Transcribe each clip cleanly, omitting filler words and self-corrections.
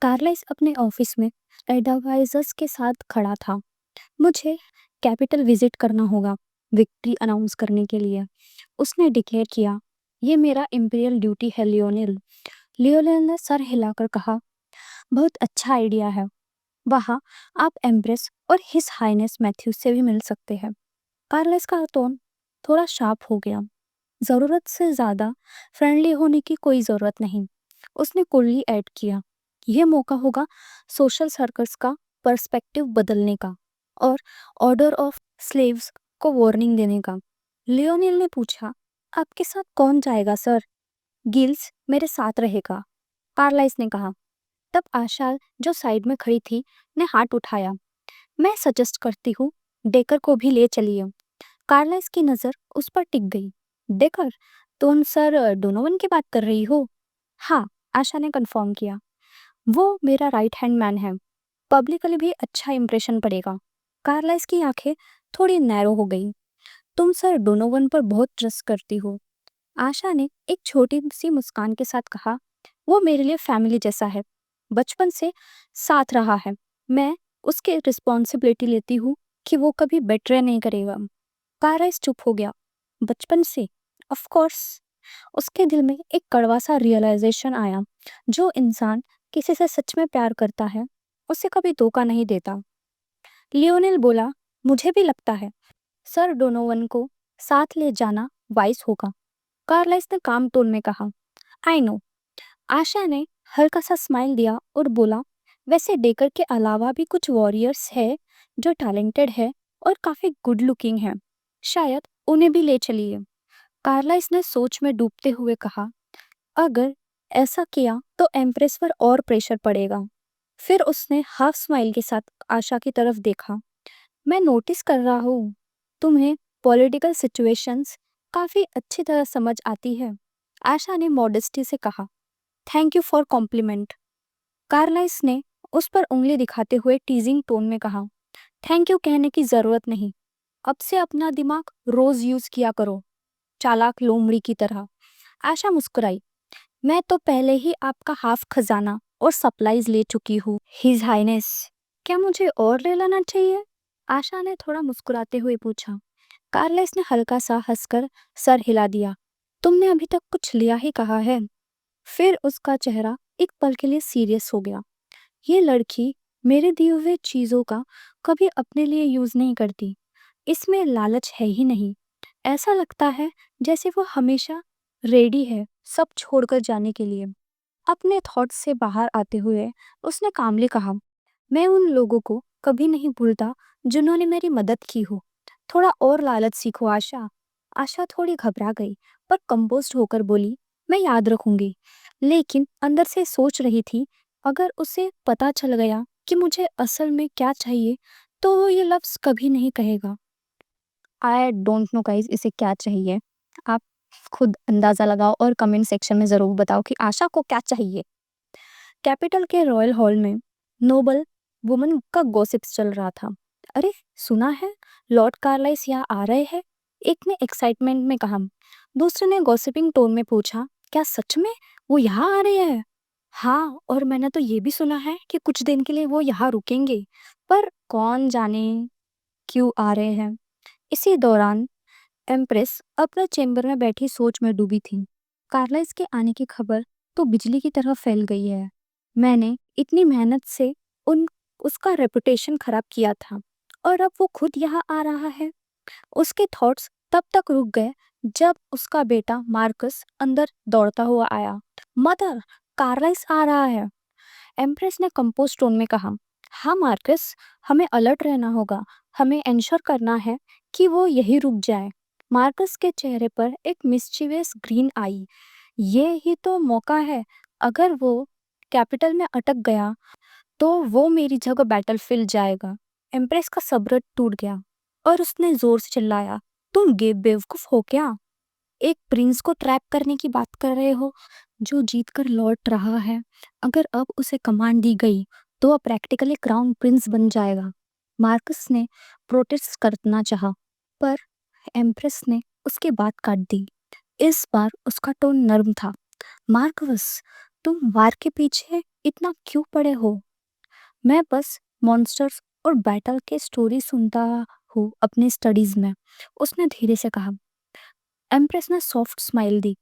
कार्लाइस अपने ऑफिस में एडवाइजर्स के साथ खड़ा था। मुझे कैपिटल विजिट करना होगा विक्ट्री अनाउंस करने के लिए, उसने डिक्लेयर किया। ये मेरा इम्पीरियल ड्यूटी है लियोनेल। लियोनेल ने सर हिलाकर कहा, बहुत अच्छा आइडिया है। वहाँ आप एम्प्रेस और हिस हाइनेस मैथ्यूज से भी मिल सकते हैं। कार्लाइस का टोन थोड़ा शार्प हो गया। ज़रूरत से ज़्यादा फ्रेंडली होने की कोई ज़रूरत नहीं। उसने कूलली ऐड किया, यह मौका होगा सोशल सर्कल्स का पर्सपेक्टिव बदलने का और ऑर्डर ऑफ स्लेव्स को वार्निंग देने का। लियोनिल ने पूछा, आपके साथ कौन जाएगा सर? गिल्स मेरे साथ रहेगा, कार्लाइस ने कहा। तब आशा जो साइड में खड़ी थी ने हाथ उठाया। मैं सजेस्ट करती हूँ डेकर को भी ले चलिए। कार्लाइस की नज़र उस पर टिक गई। डेकर, तुम सर डोनोवन की बात कर रही हो? हाँ, आशा ने कंफर्म किया। वो मेरा राइट हैंड मैन है। पब्लिकली भी अच्छा इंप्रेशन पड़ेगा। कार्लाइस की आंखें थोड़ी नैरो हो गई। तुम सर डोनोवन पर बहुत ट्रस्ट करती हो, आशा ने एक छोटी सी मुस्कान के साथ कहा। वो मेरे लिए फैमिली जैसा है, बचपन से साथ रहा है। मैं उसकी रिस्पॉन्सिबिलिटी लेती हूँ कि वो कभी बेट्रे नहीं करेगा। कार्लाइस चुप हो गया। बचपन से? Of course. उसके दिल में एक कड़वा सा रियलाइजेशन आया, जो इंसान किसी से सच में प्यार करता है उसे कभी धोखा नहीं देता। लियोनेल बोला, मुझे भी लगता है सर डोनोवन को साथ ले जाना वाइस होगा। कार्लाइस ने काम टोन में कहा, आई नो। आशा ने हल्का सा स्माइल दिया और बोला, वैसे डेकर के अलावा भी कुछ वॉरियर्स है जो टैलेंटेड है और काफी गुड लुकिंग है, शायद उन्हें भी ले चलिए। कार्लाइस ने सोच में डूबते हुए कहा, अगर ऐसा किया तो एम्प्रेस पर और प्रेशर पड़ेगा। फिर उसने हाफ स्माइल के साथ आशा की तरफ देखा। मैं नोटिस कर रहा हूँ तुम्हें पॉलिटिकल सिचुएशंस काफी अच्छी तरह समझ आती है, आशा ने मॉडेस्टी से कहा। थैंक यू फॉर कॉम्प्लीमेंट, कार्लाइस ने उस पर उंगली दिखाते हुए टीजिंग टोन में कहा। थैंक यू कहने की जरूरत नहीं, अब से अपना दिमाग रोज यूज किया करो, चालाक लोमड़ी की तरह। आशा मुस्कुराई, मैं तो पहले ही आपका हाफ खजाना और सप्लाईज ले चुकी हूँ हिज हाइनेस। क्या मुझे और ले लेना चाहिए? आशा ने थोड़ा मुस्कुराते हुए पूछा। कार्लेस ने हल्का सा हंसकर सर हिला दिया। तुमने अभी तक कुछ लिया ही कहा है। फिर उसका चेहरा एक पल के लिए सीरियस हो गया। ये लड़की मेरे दिए हुए चीजों का कभी अपने लिए यूज नहीं करती। इसमें लालच है ही नहीं। ऐसा लगता है जैसे वो हमेशा रेडी है सब छोड़कर जाने के लिए। अपने थॉट्स से बाहर आते हुए उसने कामली कहा, मैं उन लोगों को कभी नहीं भूलता जिन्होंने मेरी मदद की हो। थोड़ा और लालच सीखो आशा। आशा थोड़ी घबरा गई पर कंपोज्ड होकर बोली, मैं याद रखूंगी। लेकिन अंदर से सोच रही थी, अगर उसे पता चल गया कि मुझे असल में क्या चाहिए तो वो ये लफ्ज़ कभी नहीं कहेगा। आई डोंट नो गाइस, इसे क्या चाहिए। आप खुद अंदाज़ा लगाओ और कमेंट सेक्शन में ज़रूर बताओ कि आशा को क्या चाहिए। कैपिटल के रॉयल हॉल में नोबल वुमन का गॉसिप्स चल रहा था। अरे सुना है, लॉर्ड कार्लाइस यहाँ आ रहे हैं, एक ने एक्साइटमेंट में कहा। दूसरे ने गॉसिपिंग टोन में पूछा, क्या सच में वो यहाँ आ रहे हैं? हाँ, और मैंने तो ये भी सुना है कि कुछ दिन के लिए वो यहाँ रुकेंगे, पर कौन जाने क्यों आ रहे हैं। इसी दौरान एम्प्रेस अपने चेंबर में बैठी सोच में डूबी थी। कार्लाइस के आने की खबर तो बिजली की तरह फैल गई है। मैंने इतनी मेहनत से उन उसका रेपुटेशन खराब किया था और अब वो खुद यहाँ आ रहा है। उसके थॉट्स तब तक रुक गए जब उसका बेटा मार्कस अंदर दौड़ता हुआ आया। मदर, कार्लाइस आ रहा है, एम्प्रेस ने कंपोज टोन में कहा। हाँ मार्कस, हमें अलर्ट रहना होगा। हमें इंश्योर करना है कि वो यही रुक जाए। मार्कस के चेहरे पर एक मिस्चीवियस ग्रीन आई। ये ही तो मौका है। अगर वो कैपिटल में अटक गया तो वो मेरी जगह बैटलफील्ड जाएगा। एम्प्रेस का सब्र टूट गया और उसने जोर से चिल्लाया, तुम बेवकूफ हो क्या? एक प्रिंस को ट्रैप करने की बात कर रहे हो जो जीत कर लौट रहा है। अगर अब उसे कमांड दी गई तो वह प्रैक्टिकली क्राउन प्रिंस बन जाएगा। मार्कस ने प्रोटेस्ट करना चाहा, पर एम्प्रेस ने उसकी बात काट दी। इस बार उसका टोन नर्म था। मार्कस, तुम वार के पीछे इतना क्यों पढ़े हो? मैं बस मॉन्स्टर्स और बैटल के स्टोरी सुनता हूँ अपनी स्टडीज में, उसने धीरे से कहा। एम्प्रेस ने सॉफ्ट स्माइल दी।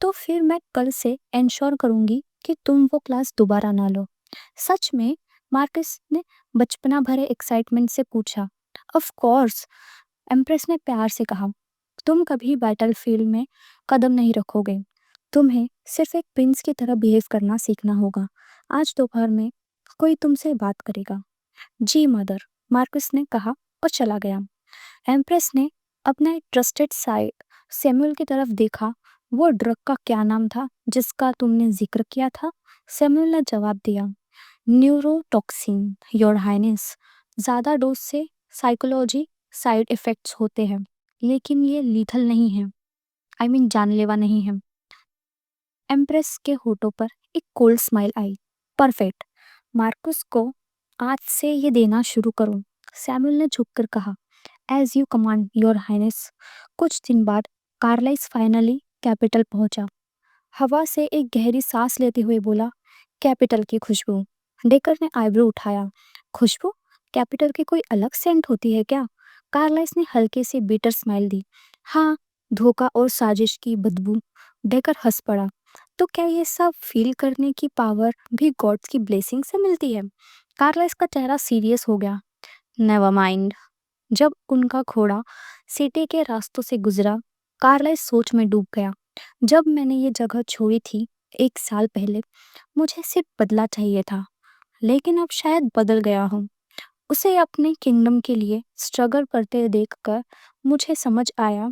तो फिर मैं कल से इंश्योर करूंगी कि तुम वो क्लास दोबारा ना लो। सच में? मार्कस ने बचपना भरे एक्साइटमेंट से पूछा। ऑफ कोर्स, एम्प्रेस ने प्यार से कहा। तुम कभी बैटलफील्ड में कदम नहीं रखोगे। तुम्हें सिर्फ एक प्रिंस की तरह बिहेव करना सीखना होगा। आज दोपहर में कोई तुमसे बात करेगा। जी मदर, मार्कस ने कहा और चला गया। एम्प्रेस ने अपने ट्रस्टेड साइड सैमुअल की तरफ देखा। वो ड्रग का क्या नाम था जिसका तुमने जिक्र किया था? सैमुअल ने जवाब दिया, न्यूरोटॉक्सिन, योर हाइनेस। ज़्यादा डोज से साइकोलॉजी साइड इफ़ेक्ट्स होते हैं, लेकिन ये लीथल नहीं है। जानलेवा नहीं है। एम्प्रेस के होठों पर एक कोल्ड स्माइल आई। परफेक्ट, मार्कस को आज से ये देना शुरू करो, सैमुअल ने झुककर कहा। As you command, your highness. कुछ दिन बाद कार्लाइस फाइनली कैपिटल पहुंचा। हवा से एक गहरी सांस लेते हुए बोला, कैपिटल की खुशबू। डेकर ने आईब्रो उठाया। खुशबू? कैपिटल की कोई अलग सेंट होती है क्या? कार्लाइस ने हल्के से बीटर स्माइल दी। हाँ, धोखा और साजिश की बदबू। डेकर हंस पड़ा। तो क्या ये सब फील करने की पावर भी गॉड्स की ब्लेसिंग से मिलती है? कार्लाइस का चेहरा सीरियस हो गया। Never mind. जब उनका घोड़ा सिटी के रास्तों से गुजरा, कार्लाइस सोच में डूब गया। जब मैंने ये जगह छोड़ी थी 1 साल पहले, मुझे सिर्फ बदला चाहिए था, लेकिन अब शायद बदल गया हूँ। उसे अपने किंगडम के लिए स्ट्रगल करते देखकर मुझे समझ आया,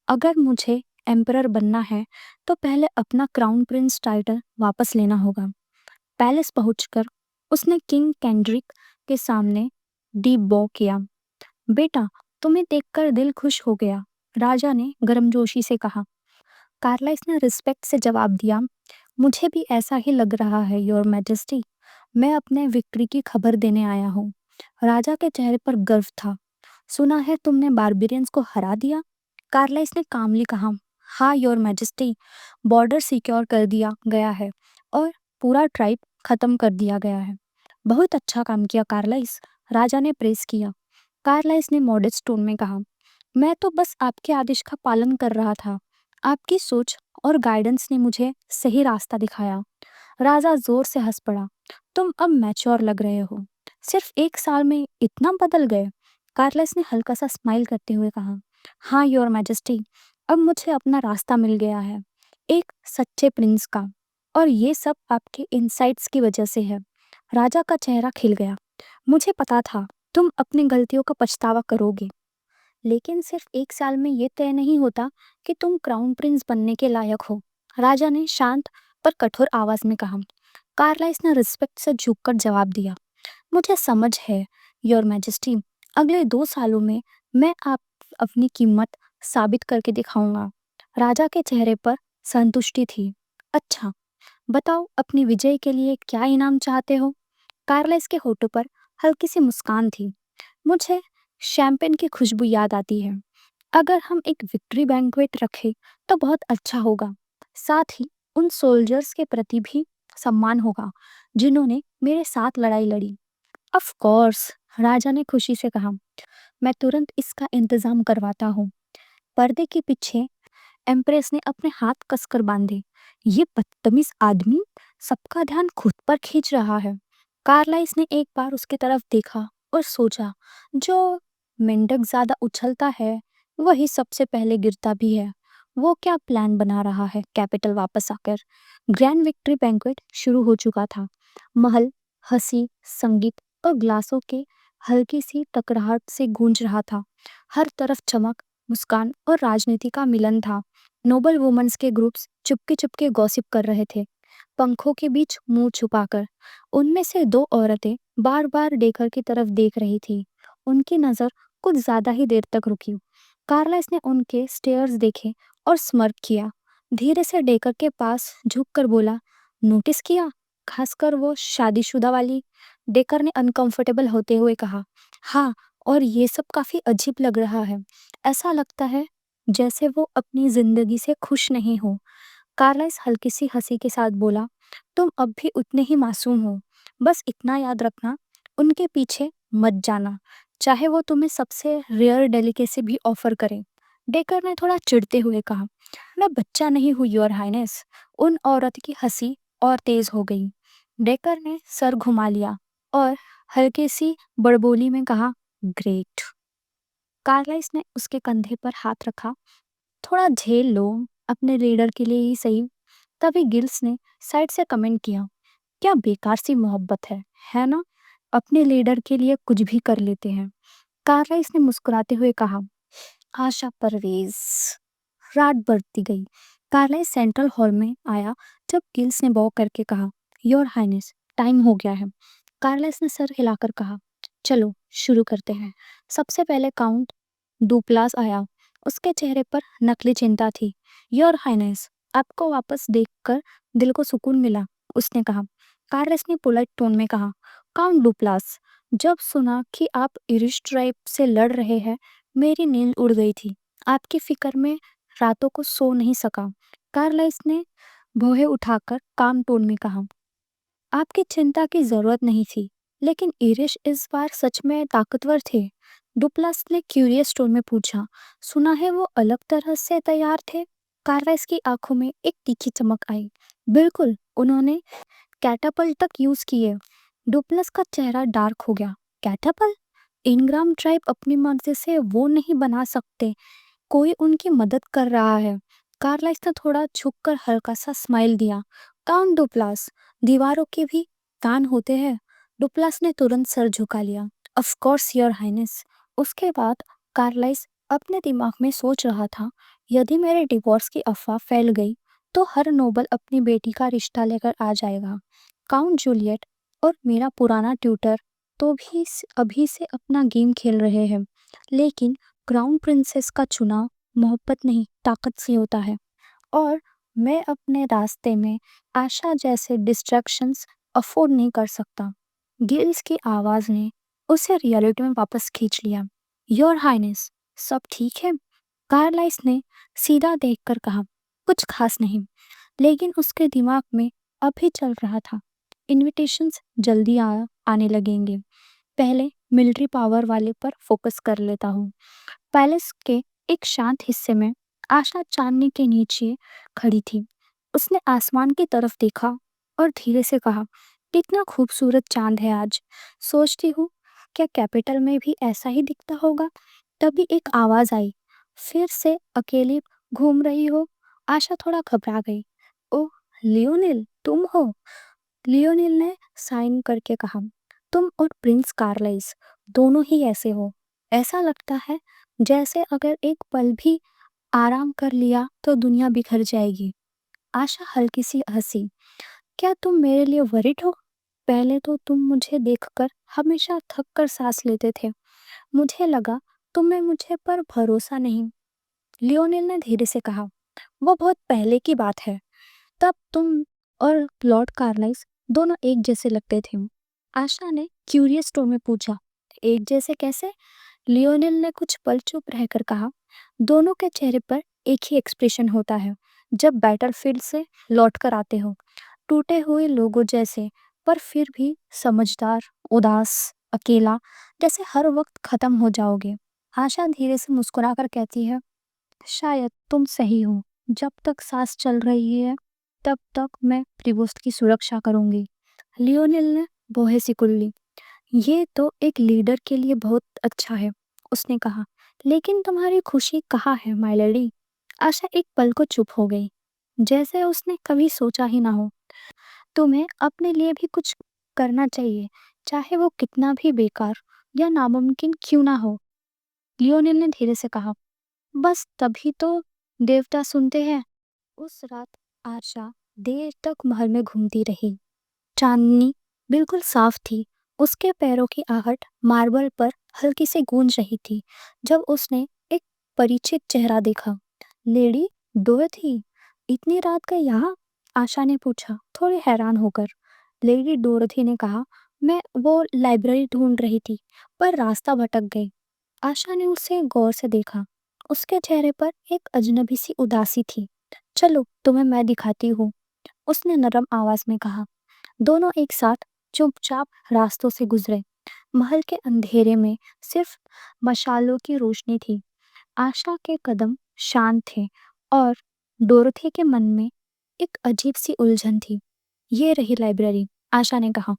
अगर मुझे एम्परर बनना है तो पहले अपना क्राउन प्रिंस टाइटल वापस लेना होगा। पैलेस पहुंचकर उसने किंग कैंड्रिक के सामने डीप बॉ किया। बेटा, तुम्हें देखकर दिल खुश हो गया, राजा ने गर्मजोशी से कहा। कार्लाइस ने रिस्पेक्ट से जवाब दिया, मुझे भी ऐसा ही लग रहा है, योर मैजेस्टी। मैं अपने विक्ट्री की खबर देने आया हूँ। राजा के चेहरे पर गर्व था। सुना है तुमने बारबेरियंस को हरा दिया? कार्लाइस ने कामली कहा। हाँ योर मैजेस्टी, बॉर्डर सिक्योर कर दिया गया है और पूरा ट्राइब खत्म कर दिया गया है। बहुत अच्छा काम किया कार्लाइस, राजा ने प्रेस किया। कार्लाइस ने मॉडेस्ट टोन में कहा, मैं तो बस आपके आदेश का पालन कर रहा था। आपकी सोच और गाइडेंस ने मुझे सही रास्ता दिखाया। राजा जोर से हंस पड़ा। तुम अब मैच्योर लग रहे हो। सिर्फ 1 साल में इतना बदल गए? कार्लस ने हल्का सा स्माइल करते हुए कहा। हाँ योर मैजेस्टी, अब मुझे अपना रास्ता मिल गया है, एक सच्चे प्रिंस का, और ये सब आपके इंसाइट्स की वजह से है। राजा का चेहरा खिल गया। मुझे पता था तुम अपनी गलतियों का पछतावा करोगे, लेकिन सिर्फ 1 साल में ये तय नहीं होता कि तुम क्राउन प्रिंस बनने के लायक हो, राजा ने शांत पर कठोर आवाज में कहा। कार्लाइस ने रिस्पेक्ट से झुककर जवाब दिया, मुझे समझ है योर मैजेस्टी, अगले 2 सालों में मैं आप अपनी कीमत साबित करके दिखाऊंगा। राजा के चेहरे पर संतुष्टि थी। अच्छा, बताओ अपनी विजय के लिए क्या इनाम चाहते हो? कार्लाइस के होठों पर हल्की सी मुस्कान थी। मुझे शैंपेन की खुशबू याद आती है। अगर हम एक विक्ट्री बैंक्वेट रखें तो बहुत अच्छा होगा। साथ ही उन सोल्जर्स के प्रति भी सम्मान होगा जिन्होंने मेरे साथ लड़ाई लड़ी। ऑफ कोर्स, राजा ने खुशी से कहा। मैं तुरंत इसका इंतजाम करवाता हूँ। पर्दे के पीछे एम्प्रेस ने अपने हाथ कसकर बांधे। ये बदतमीज आदमी सबका ध्यान खुद पर खींच रहा है। कार्लाइस ने एक बार उसकी तरफ देखा और सोचा, जो मेंढक ज्यादा उछलता है वही सबसे पहले गिरता भी है। वो क्या प्लान बना रहा है कैपिटल वापस आकर? ग्रैंड विक्ट्री बैंक्वेट शुरू हो चुका था। महल हंसी, संगीत और ग्लासों के हल्की सी टकराहट से गूंज रहा था। हर तरफ चमक, मुस्कान और राजनीति का मिलन था। नोबल वुमेन्स के ग्रुप्स चुपके चुपके गॉसिप कर रहे थे, पंखों के बीच मुंह छुपाकर। उनमें से 2 औरतें बार बार डेकर की तरफ देख रही थी। उनकी नज़र कुछ ज्यादा ही देर तक रुकी। कार्लाइस ने उनके स्टेयर्स देखे और स्मर्क किया। धीरे से डेकर के पास झुककर बोला, नोटिस किया, खासकर वो शादीशुदा वाली? डेकर ने अनकंफर्टेबल होते हुए कहा, हाँ, और ये सब काफी अजीब लग रहा है। ऐसा लगता है जैसे वो अपनी जिंदगी से खुश नहीं हो। कार्लाइस हल्की सी हंसी के साथ बोला, तुम अब भी उतने ही मासूम हो। बस इतना याद रखना, उनके पीछे मत जाना, चाहे वो तुम्हें सबसे रेयर डेलिकेसी भी ऑफर करें। डेकर ने थोड़ा चिढ़ते हुए कहा, मैं बच्चा नहीं हूँ योर हाइनेस। उन औरत की हंसी और तेज हो गई। डेकर ने सर घुमा लिया और हल्की सी बड़बोली में कहा, ग्रेट। कार्लाइस ने उसके कंधे पर हाथ रखा, थोड़ा झेल लो, अपने लीडर के लिए ही सही। तभी गिल्स ने साइड से कमेंट किया, क्या बेकार सी मोहब्बत है ना? अपने लीडर के लिए कुछ भी कर लेते हैं। कार्लाइस ने मुस्कुराते हुए कहा, आशा परवेज। रात बढ़ती गई। कार्लाइस सेंट्रल हॉल में आया जब गिल्स ने बॉ करके कहा, योर हाइनेस, टाइम हो गया है। कार्लाइस ने सर हिलाकर कहा, चलो शुरू करते हैं। सबसे पहले काउंट डुप्लास आया। उसके चेहरे पर नकली चिंता थी। योर हाइनेस, आपको वापस देखकर दिल को सुकून मिला, उसने कहा। कार्लाइस ने पोलाइट टोन में कहा, काउंट डुप्लास, जब सुना कि आप इरिश ट्राइब से लड़ रहे हैं, मेरी नींद उड़ गई थी। आपकी फिक्र में रातों को सो नहीं सका। कार्लाइस ने भौहें उठाकर काम टोन में कहा, आपकी चिंता की जरूरत नहीं थी, लेकिन इरिश इस बार सच में ताकतवर थे। डुप्लास ने क्यूरियस टोन में पूछा, सुना है वो अलग तरह से तैयार थे? कार्लाइस की आंखों में एक तीखी चमक आई। बिल्कुल, उन्होंने कैटापल तक यूज किए। डुप्लस का चेहरा डार्क हो गया। कैटापल? इनग्राम ट्राइब अपनी मर्जी से वो नहीं बना सकते, कोई उनकी मदद कर रहा है। कार्लाइस ने थोड़ा झुककर हल्का सा स्माइल दिया। काउंट डुप्लास, दीवारों के भी कान होते हैं। डुप्लास ने तुरंत सर झुका लिया। Of course your highness. उसके बाद कार्लाइस अपने दिमाग में सोच रहा था, यदि मेरे डिवोर्स की अफवाह फैल गई तो हर नोबल अपनी बेटी का रिश्ता लेकर आ जाएगा। काउंट जूलियट और मेरा पुराना ट्यूटर तो भी अभी से अपना गेम खेल रहे हैं, लेकिन क्राउन प्रिंसेस का चुनाव मोहब्बत नहीं ताकत से होता है, और मैं अपने रास्ते में आशा जैसे डिस्ट्रैक्शंस अफोर्ड नहीं कर सकता। गिल्स की आवाज ने उसे रियलिटी में वापस खींच लिया। योर हाइनेस, सब ठीक है? कार्लाइस ने सीधा देखकर कहा, कुछ खास नहीं, लेकिन उसके दिमाग में अभी चल रहा था, इनविटेशंस जल्दी आने लगेंगे, पहले मिलिट्री पावर वाले पर फोकस कर लेता हूँ। पैलेस के एक शांत हिस्से में आशा चांदनी के नीचे खड़ी थी। उसने आसमान की तरफ देखा और धीरे से कहा, कितना खूबसूरत चांद है आज। सोचती हूँ क्या कैपिटल में भी ऐसा ही दिखता होगा। तभी एक आवाज आई, फिर से अकेली घूम रही हो? आशा थोड़ा घबरा गई। ओह, लियोनिल, तुम हो? लियोनिल ने साइन करके कहा, तुम और प्रिंस कार्लाइस दोनों ही ऐसे हो। ऐसा लगता है जैसे अगर एक पल भी आराम कर लिया तो दुनिया बिखर जाएगी। आशा हल्की सी हंसी, क्या तुम मेरे लिए वरिड हो? पहले तो तुम मुझे देखकर हमेशा थक कर सांस लेते थे, मुझे लगा तुम्हें मुझे पर भरोसा नहीं। लियोनिल ने धीरे से कहा, वो बहुत पहले की बात है, तब तुम और लॉर्ड कार्लाइस दोनों एक जैसे लगते थे। आशा ने क्यूरियस टोन में पूछा, एक जैसे कैसे? लियोनिल ने कुछ पल चुप रहकर कहा, दोनों के चेहरे पर एक ही एक्सप्रेशन होता है जब बैटलफील्ड से लौट कर आते हो, टूटे हुए लोगों जैसे, पर फिर भी समझदार, उदास, अकेला, जैसे हर वक्त खत्म हो जाओगे। आशा धीरे से मुस्कुराकर कहती है, शायद तुम सही हो, जब तक सांस चल रही है तब तक मैं प्रिवोस्ट की सुरक्षा करूंगी। लियोनिल ने बोहे सी कुल्ली, ये तो एक लीडर के लिए बहुत अच्छा है, उसने कहा, लेकिन तुम्हारी खुशी कहाँ है माय लेडी? आशा एक पल को चुप हो गई, जैसे उसने कभी सोचा ही ना हो। तुम्हें अपने लिए भी कुछ करना चाहिए, चाहे वो कितना भी बेकार या नामुमकिन क्यों ना हो, लियोनिल ने धीरे से कहा। बस तभी तो देवता सुनते हैं। उस रात आशा देर तक महल में घूमती रही। चांदनी बिल्कुल साफ थी। उसके पैरों की आहट मार्बल पर हल्की से गूंज रही थी जब उसने एक परिचित चेहरा देखा। लेडी डोरथी, इतनी रात का यहाँ? आशा ने पूछा, थोड़ी हैरान होकर। लेडी डोरथी ने कहा, मैं वो लाइब्रेरी ढूंढ रही थी, पर रास्ता भटक गई। आशा ने उसे गौर से देखा। उसके चेहरे पर एक अजनबी सी उदासी थी। चलो तुम्हें मैं दिखाती हूँ, उसने नरम आवाज में कहा। दोनों एक साथ चुपचाप रास्तों से गुजरे। महल के अंधेरे में सिर्फ मशालों की रोशनी थी। आशा के कदम शांत थे और डोरथी के मन में एक अजीब सी उलझन थी। ये रही लाइब्रेरी, आशा ने कहा।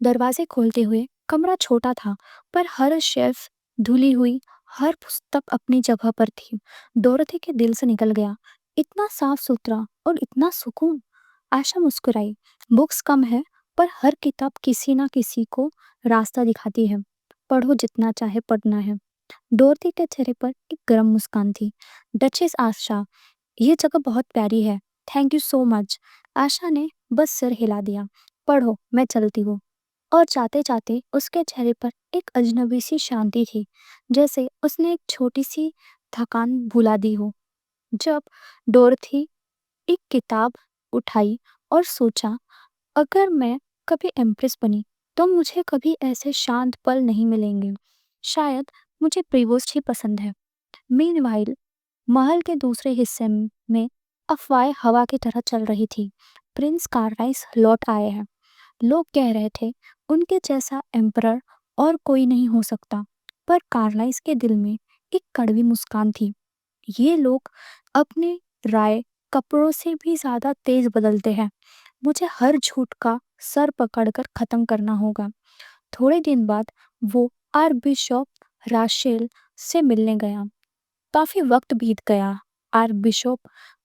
दरवाजे खोलते हुए कमरा छोटा था, पर हर शेल्फ धुली हुई, हर पुस्तक अपनी जगह पर थी। डोरथी के दिल से निकल गया, इतना साफ सुथरा और इतना सुकून। आशा मुस्कुराई। बुक्स कम है, पर हर किताब किसी ना किसी को रास्ता दिखाती है। पढ़ो, जितना चाहे पढ़ना है। डोरथी के चेहरे पर एक गर्म मुस्कान थी। डचेस आशा, ये जगह बहुत प्यारी है। Thank you so much. Asha ने बस सिर हिला दिया। पढ़ो, मैं चलती हूँ। और जाते जाते उसके चेहरे पर एक अजनबी सी शांति थी, जैसे उसने एक छोटी सी थकान भुला दी हो। जब डोरथी एक किताब उठाई और सोचा, अगर मैं कभी एम्प्रेस बनी तो मुझे कभी ऐसे शांत पल नहीं मिलेंगे। शायद मुझे प्रिवोस्ट ही पसंद है। मीनवाइल महल के दूसरे हिस्से में अफवाहें हवा की तरह चल रही थी। प्रिंस कार्लाइस लौट आए हैं। लोग कह रहे थे उनके जैसा एम्परर और कोई नहीं हो सकता। पर कार्लाइस के दिल में एक कड़वी मुस्कान थी। ये लोग अपने राय कपड़ों से भी ज्यादा तेज बदलते हैं। मुझे हर झूठ का सर पकड़कर खत्म करना होगा। थोड़े दिन बाद वो आर्कबिशप राशेल से मिलने गया। काफी वक्त बीत गया, आर्कबिशप,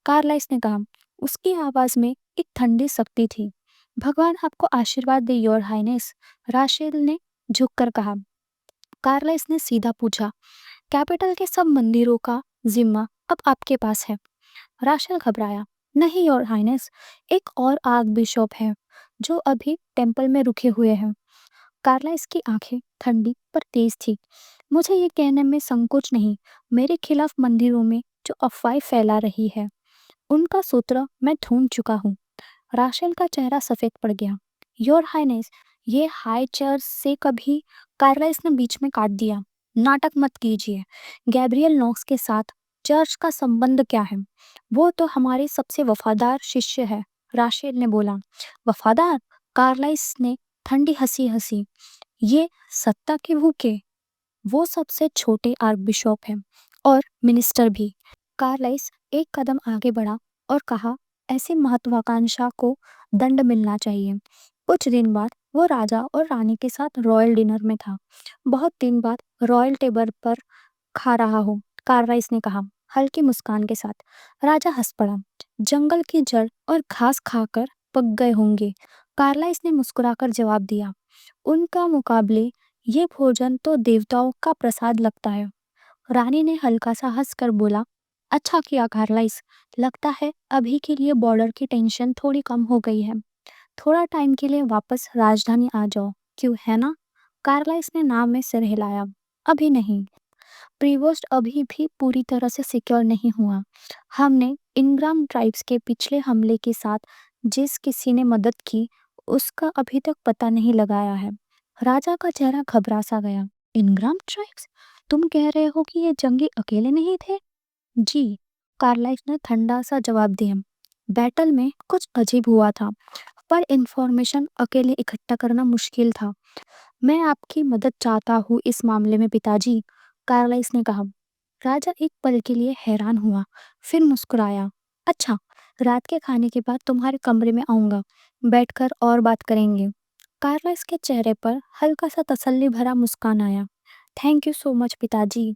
कार्लाइस ने कहा। उसकी आवाज में एक ठंडी सख्ती थी। भगवान आपको आशीर्वाद दे योर हाइनेस, राशेल ने झुककर कहा। कार्लाइस ने सीधा पूछा, कैपिटल के सब मंदिरों का जिम्मा अब आपके पास है? राशेल घबराया। नहीं योर हाइनेस, एक और आर्क बिशप है जो अभी टेम्पल में रुके हुए हैं। कार्लाइस की आंखें ठंडी पर तेज थी। मुझे ये कहने में संकोच नहीं, मेरे खिलाफ मंदिरों में जो अफवाहें फैला रही है उनका सूत्र मैं ढूंढ चुका हूँ। राशेल का चेहरा सफेद पड़ गया। योर हाइनेस, ये हाई चर्च से कभी, कार्लाइस ने बीच में काट दिया। नाटक मत कीजिए। गैब्रियल नॉक्स के साथ चर्च का संबंध क्या है? वो तो हमारे सबसे वफादार शिष्य है, राशेल ने बोला। वफादार? कार्लाइस ने ठंडी हंसी हंसी। ये सत्ता के भूखे। वो सबसे छोटे आर्कबिशप हैं और मिनिस्टर भी। कार्लाइस एक कदम आगे बढ़ा और कहा, ऐसी महत्वाकांक्षा को दंड मिलना चाहिए। कुछ दिन बाद वो राजा और रानी के साथ रॉयल डिनर में था। बहुत दिन बाद रॉयल टेबल पर खा रहा हूँ, कार्लाइस ने कहा, हल्की मुस्कान के साथ। राजा हंस पड़ा। जंगल की जड़ और घास खाकर पक गए होंगे, कार्लाइस ने मुस्कुराकर जवाब दिया। उनका मुकाबले ये भोजन तो देवताओं का प्रसाद लगता है। रानी ने हल्का सा हंसकर बोला, अच्छा किया कार्लाइस, लगता है अभी के लिए बॉर्डर की टेंशन थोड़ी कम हो गई है। थोड़ा टाइम के लिए वापस राजधानी आ जाओ, क्यों, है ना? कार्लाइस ने नाम में सिर हिलाया। अभी नहीं, प्रीवोस्ट अभी भी पूरी तरह से सिक्योर नहीं हुआ। हमने इनग्राम ट्राइब्स के पिछले हमले के साथ जिस किसी ने मदद की उसका अभी तक पता नहीं लगाया है। राजा का चेहरा घबरा सा गया। Ingram tribes? तुम कह रहे हो कि ये जंगी अकेले नहीं थे? जी, कार्लाइस ने ठंडा सा जवाब दिया। बैटल में कुछ अजीब हुआ था, पर इंफॉर्मेशन अकेले इकट्ठा करना मुश्किल था। मैं आपकी मदद चाहता हूँ इस मामले में पिताजी, कार्लाइस ने कहा। राजा एक पल के लिए हैरान हुआ, फिर मुस्कुराया। अच्छा, रात के खाने के बाद तुम्हारे कमरे में आऊंगा, बैठकर और बात करेंगे। कार्लाइस के चेहरे पर हल्का सा तसल्ली भरा मुस्कान आया। थैंक यू सो मच पिताजी।